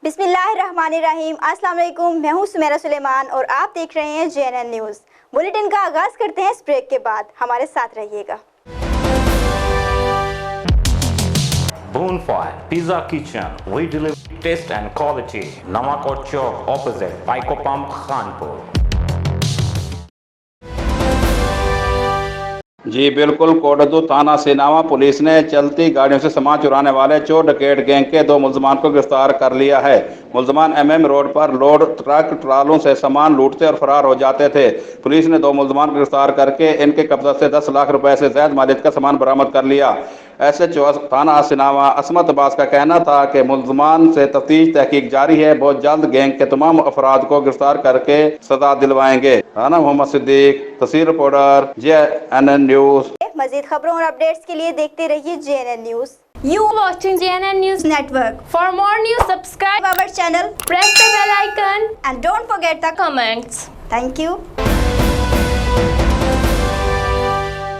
बिस्मिल्लाहिर्रहमानिर्रहीम। अस्सलाम वालेकुम। मैं हूं सुमेरा सुलेमान और आप देख रहे हैं JNN न्यूज़। बुलेटिन का आगाज करते हैं इस ब्रेक के बाद, हमारे साथ रहिएगा। Bonfire Pizza Kitchen, we deliver taste and quality. Namakot Chowk, opposite Paiko Pump, Khanpur. जी बिल्कुल, कोटद्दू थाना सिनावा पुलिस ने चलती गाड़ियों से सामान चुराने वाले चोर डकैत गैंग के 2 मुल्जमान को गिरफ्तार कर लिया है। मुल्जमान MM रोड पर लोड ट्रक ट्रालों से सामान लूटते और फरार हो जाते थे। पुलिस ने 2 मुल्जमान को गिरफ्तार करके इनके कब्जा से 10 लाख रुपए से ज्यादा मालियत का सामान बरामद कर लिया। SHO थाना सिनावा असमत अब्बास का कहना था कि मुल्जमान से तफ्तीश तहकीक जारी है। बहुत जल्द गैंग के तमाम अफराद को गिरफ्तार करके सजा दिलवाएंगे। थाना मोहम्मद सिद्दीक, तस्वीर रिपोर्टर JNN न्यूज़। मजीद खबरों और अपडेट्स के लिए देखते रहिए JNN news. You watching JNN News Network. For more news, subscribe our channel, press the bell icon and don't forget the comments. Thank you.